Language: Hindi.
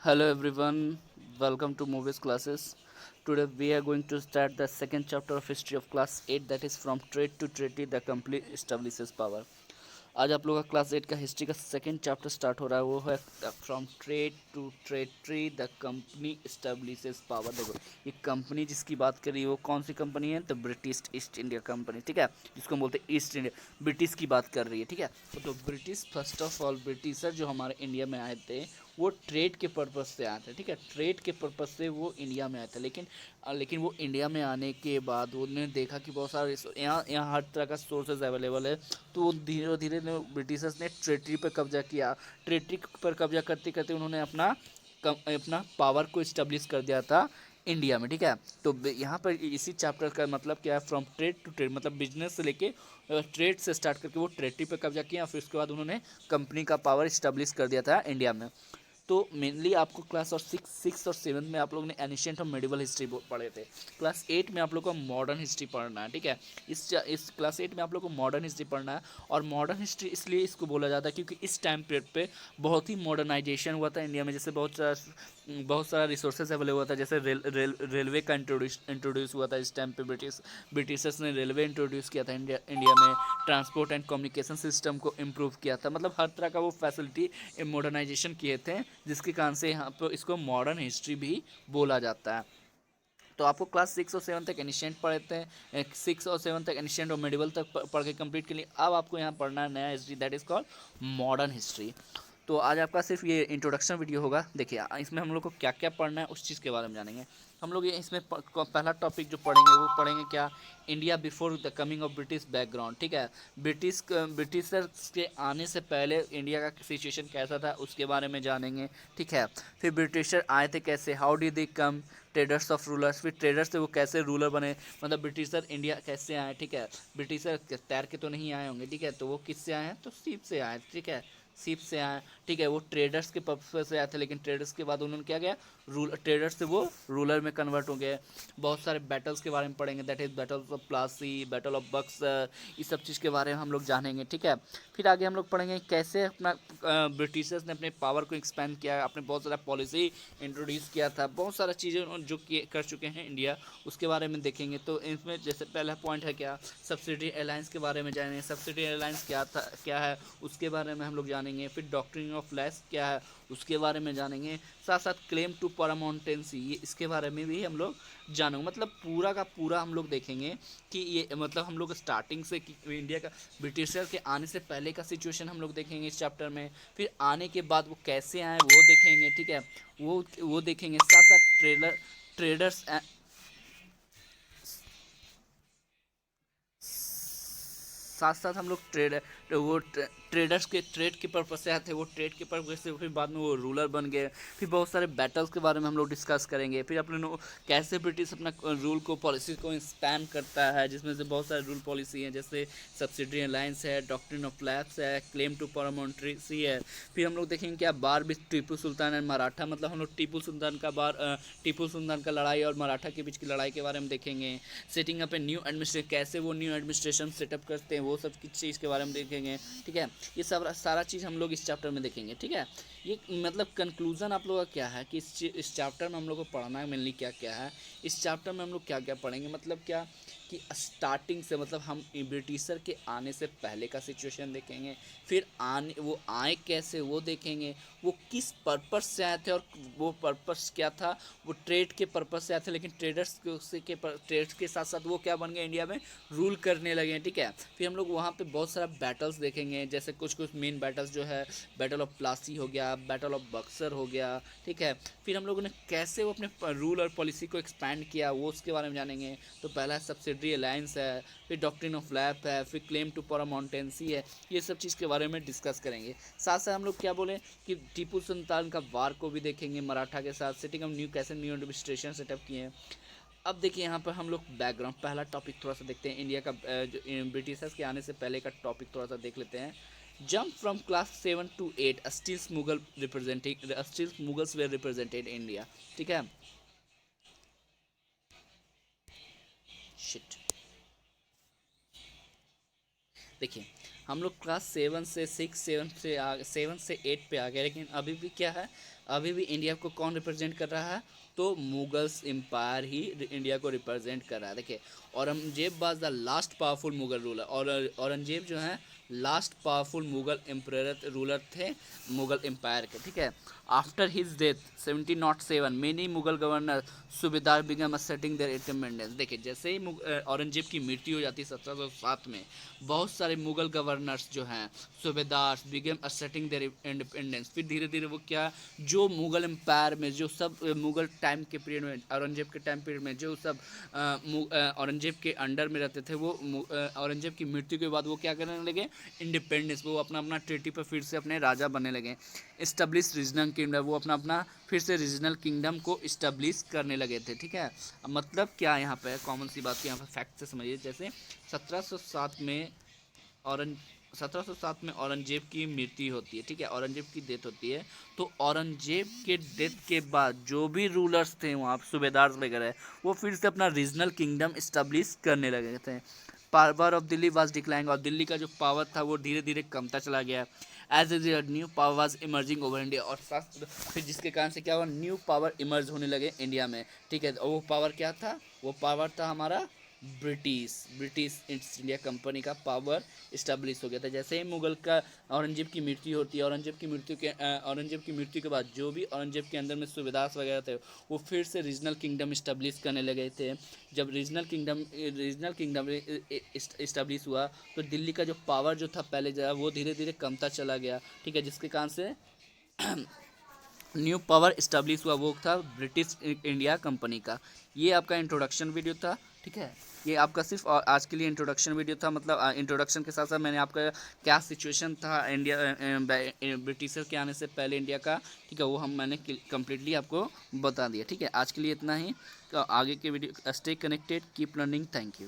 Hello everyone, welcome to Movies Classes. Today we are going to start the second chapter of history of class 8, that is from trade to treaty the complete establishes power. आज आप लोगों का क्लास 8 का हिस्ट्री का सेकंड चैप्टर स्टार्ट हो रहा है, वो है from trade to territory the company establishes power. देखो ये कंपनी जिसकी बात कर रही है वो कौन सी कंपनी है, तो ब्रिटिश ईस्ट इंडिया कंपनी, ठीक है, जिसको हम बोलते हैं ईस्ट इंडिया, ब्रिटिश की बात कर रही है, ठीक है। तो British first of all britisher जो हमारे इंडिया में आए थे वो ट्रेड के पर्पज़ से आए थे, ठीक है, ट्रेड के पर्पज़ से वो इंडिया में आए थे। लेकिन वो इंडिया में आने के बाद उन्होंने देखा कि बहुत सारे यहाँ हर तरह का सोर्सेज अवेलेबल है। तो धीरे धीरे ब्रिटिशर्स ने टेरिटरी पर कब्जा किया। टेरिटरी पर कब्जा करते करते उन्होंने अपना पावर को इस्टेब्लिश कर दिया था इंडिया में, ठीक है। तो यहाँ पर इसी चैप्टर का मतलब क्या है, फ्रॉम ट्रेड टू ट्रेड, मतलब बिजनेस से लेके ट्रेड से स्टार्ट करके वो टेरिटरी पर कब्जा किया, फिर उसके बाद उन्होंने कंपनी का पावर इस्टेब्लिश कर दिया था इंडिया में। तो मेनली आपको क्लास और सिक्स और सेवन्थ में आप लोगों ने एनिशियंट और मेडिवल हिस्ट्री पढ़े थे। क्लास 8 में आप लोग को मॉडर्न हिस्ट्री पढ़ना है, ठीक है। इस क्लास 8 में आप लोग को मॉडर्न हिस्ट्री पढ़ना है। और मॉडर्न हिस्ट्री इसलिए इसको बोला जाता है क्योंकि इस टाइम पीरियड पे बहुत ही मॉडर्नाइजेशन हुआ था इंडिया में। जैसे बहुत सारा रिसोर्सेज अवेलेबल हुआ था, जैसे रेलवे का इंट्रोड्यूस हुआ था इस टाइम पे। ब्रिटिशर्स ने रेलवे इंट्रोड्यूस किया था इंडिया में। ट्रांसपोर्ट एंड कम्युनिकेशन सिस्टम को इम्प्रूव किया था, मतलब हर तरह का वो फैसिलिटी मॉडर्नाइजेशन किए थे, जिसके कारण से यहाँ पर इसको मॉडर्न हिस्ट्री भी बोला जाता है। तो आपको क्लास 6 और 7 तक एनिशियंट पढ़े थे, 6 और 7 तक एनिशियंट और मेडिवल तक पढ़ के कंप्लीट के लिए अब आपको यहाँ पढ़ना है नया history, that is called modern history. तो आज आपका सिर्फ ये इंट्रोडक्शन वीडियो होगा। देखिए इसमें हम लोग को क्या क्या पढ़ना है उस चीज़ के बारे में जानेंगे हम लोग। ये इसमें पहला टॉपिक जो पढ़ेंगे वो पढ़ेंगे क्या, India before the coming of British background, ठीक है। ब्रिटिशर्स के आने से पहले इंडिया का सिचुएशन कैसा था उसके बारे में जानेंगे, ठीक है। फिर ब्रिटिशर आए थे कैसे, how did they come, traders of rulers, फिर ट्रेडर्स से वो कैसे रूलर बने, मतलब ब्रिटिशर इंडिया कैसे आए, ठीक है। ब्रिटिशर तैर के तो नहीं आए होंगे, ठीक है, तो वो किससे आए हैं, तो शिप से आए, ठीक है, शिप से आए, ठीक है। वो ट्रेडर्स के पर्पज से आए थे, लेकिन ट्रेडर्स के बाद उन्होंने क्या किया, ट्रेडर्स से वो रूलर में कन्वर्ट हो गए। बहुत सारे बैटल्स के बारे में पढ़ेंगे, that is battle of Plassey, battle of Buxar, इस सब चीज़ के बारे में हम लोग जानेंगे, ठीक है। फिर आगे हम लोग पढ़ेंगे कैसे अपना ब्रिटिशर्स ने अपने पावर को एक्सपेंड किया, अपने बहुत सारा पॉलिसी इंट्रोड्यूस किया था, बहुत सारा चीज़ें जो कर चुके हैं इंडिया, उसके बारे में देखेंगे। तो इसमें जैसे पहला पॉइंट है क्या, सब्सिडी अलायंस के बारे में जानेंगे, सब्सिडी अलायंस क्या है उसके बारे में हम लोग जानेंगे। फिर डॉक्ट्रिन ऑफ लैस क्या है उसके बारे में जानेंगे। साथ साथ क्लेम टू पारामाउंटेंसी, ये इसके बारे में भी हम लोग जानेंगे। मतलब पूरा का पूरा हम लोग देखेंगे कि ये मतलब हम लोग स्टार्टिंग से कि इंडिया का ब्रिटिशर के आने से पहले का सिचुएशन हम लोग देखेंगे इस चैप्टर में। फिर आने के बाद वो कैसे आए वो देखेंगे, ठीक है, वो देखेंगे। साथ साथ ट्रेडर्स साथ साथ हम लोग ट्रेडर्स के ट्रेड के पर्पज से आते हैं, वो ट्रेड के पर्पज से फिर बाद में वो रूलर बन गए। फिर बहुत सारे बैटल्स के बारे में हम लोग डिस्कस करेंगे। फिर अपने कैसे ब्रिटिश अपना रूल को पॉलिसी को स्पैन करता है, जिसमें से बहुत सारे रूल पॉलिसी हैं, जैसे सब्सिडी अलायंस है, डॉक्ट्रिन ऑफ लैप्स है, क्लेम टू पारामाउंट्रेसी है। फिर हम लोग देखेंगे क्या, बार भी टीपू सुल्तान एंड मराठा, मतलब हम लोग टीपू सुल्तान का लड़ाई और मराठा के बीच की लड़ाई के बारे में देखेंगे। Setting up a new administration, कैसे वो न्यू एडमिनिस्ट्रेशन सेटअप करते हैं, वो सब किस चीज़ के बारे में देखेंगे, ठीक है। ये सब सारा चीज़ हम लोग इस चैप्टर में देखेंगे, ठीक है। ये मतलब कंक्लूजन आप लोगों का क्या है कि इस चैप्टर में हम लोग को पढ़ना है मेनली क्या क्या है। इस चैप्टर में हम लोग क्या क्या पढ़ेंगे, मतलब क्या कि स्टार्टिंग से, मतलब हम ब्रिटिशर के आने से पहले का सिचुएशन देखेंगे। फिर वो आए कैसे वो देखेंगे, वो किस पर्पस से आए थे और वो पर्पस क्या था। वो ट्रेड के पर्पस से आए थे, लेकिन ट्रेड के साथ साथ वो क्या बन गए, इंडिया में रूल करने लगे, ठीक है। फिर हम लोग वहाँ पे बहुत सारा बैटल्स देखेंगे, जैसे कुछ कुछ मेन बैटल्स जो है, बैटल ऑफ प्लासी हो गया, बैटल ऑफ बक्सर हो गया, ठीक है। फिर हम लोगों ने कैसे वो अपने रूल और पॉलिसी को एक्सपैंड किया वो उसके बारे में जानेंगे। तो पहला सब्सिडरी अलायंस है, फिर डॉक्ट्रिन ऑफ लैप है, फिर क्लेम टू पारामाउंटेंसी है, ये सब चीज़ के बारे में डिस्कस करेंगे। साथ साथ हम लोग क्या बोले कि टीपू सुल्तान का वार को भी देखेंगे मराठा के साथ, सेटिंग हम न्यू एडमिनिस्ट्रेशन सेटअप किए हैं। अब देखिए यहाँ पर हम लोग बैकग्राउंड पहला टॉपिक थोड़ा सा देखते हैं, इंडिया का जो ब्रिटिशर्स के आने से पहले का टॉपिक थोड़ा सा देख लेते हैं। Jump from class 7 to 8, stills Mughals were represented India, ठीक है। शिट, देखिए हम लोग क्लास 7 से 6 7 से 8 पे आ गए, लेकिन अभी भी क्या है, अभी भी इंडिया को कौन रिप्रेजेंट कर रहा है, तो मुगल्स एम्पायर ही इंडिया को रिप्रेजेंट कर रहा है। देखिए, Aurangzeb was the last powerful Mughal ruler, और औरंगजेब जो है last powerful Mughal emperor ruler थे मुगल एम्पायर के, ठीक है। After his death 1707 many Mughal governor सूबेदार बिगम सेटिंग देयर इंडिपेंडेंस। देखिए, जैसे ही औरंगजेब की मृत्यु हो जाती है 1707 में, बहुत सारे मुगल गवर्नर्स जो हैं सूबेदार बिगम सेटिंग देयर इंडिपेंडेंस, फिर धीरे धीरे वो क्या, जो मुगल एम्पायर में जो सब मुगल टाइम के पीरियड में, औरंगजेब के टाइम पीरियड में जो सब औरंगजेब के अंडर में रहते थे, वो औरंगजेब की मृत्यु के बाद वो क्या करने लगे, इंडिपेंडेंस, वो अपना अपना ट्रीटी पर फिर से अपने राजा बनने लगे। इस्टेब्लिश रीजनल किंगडम, वो अपना अपना फिर से रीजनल किंगडम को इस्टेब्लिश करने लगे थे, ठीक है। अब मतलब क्या यहाँ पे कॉमन सी बात की यहाँ पे फैक्ट से समझिए। जैसे 1707 में औरंग 1707 में औरंगजेब की मृत्यु होती है, ठीक है, औरंगजेब की डेथ होती है। तो औरंगजेब के डेथ के बाद जो भी रूलर्स थे वहाँ सूबेदार वगैरह, वो फिर से अपना रीजनल किंगडम इस्टेब्लिश करने लगे थे। पावर ऑफ दिल्ली वाज डिक्लाइंग, और दिल्ली का जो पावर था वो धीरे धीरे कमता चला गया। As a new power was emerging over India, और फिर जिसके कारण से क्या हुआ, न्यू पावर इमर्ज होने लगे इंडिया में, ठीक है। और वो पावर क्या था, वो पावर था हमारा ब्रिटिश ईस्ट इंडिया कंपनी का पावर इस्टेब्लिश हो गया था। जैसे ही मुगल का औरंगजेब की मृत्यु होती है, औरंगजेब की मृत्यु के बाद जो भी औरंगजेब के अंदर में सूबेदार वगैरह थे, वो फिर से रीजनल किंगडम इस्टेब्लिश करने लगे थे। जब रीजनल किंगडम इस्टेब्लिश हुआ, तो दिल्ली का जो पावर जो था पहले जरा, वो धीरे धीरे कमता चला गया, ठीक है, जिसके कारण से न्यू पावर इस्टेब्लिश हुआ, वो था ब्रिटिश इंडिया कंपनी का। ये आपका इंट्रोडक्शन वीडियो था, ठीक है। ये आपका सिर्फ आज के लिए इंट्रोडक्शन वीडियो था, मतलब इंट्रोडक्शन के साथ साथ मैंने आपका क्या सिचुएशन था इंडिया ब्रिटिशर के आने से पहले इंडिया का, ठीक है, वो मैंने कम्प्लीटली आपको बता दिया, ठीक है। आज के लिए इतना ही। तो आगे के video, stay connected, keep learning, thank you.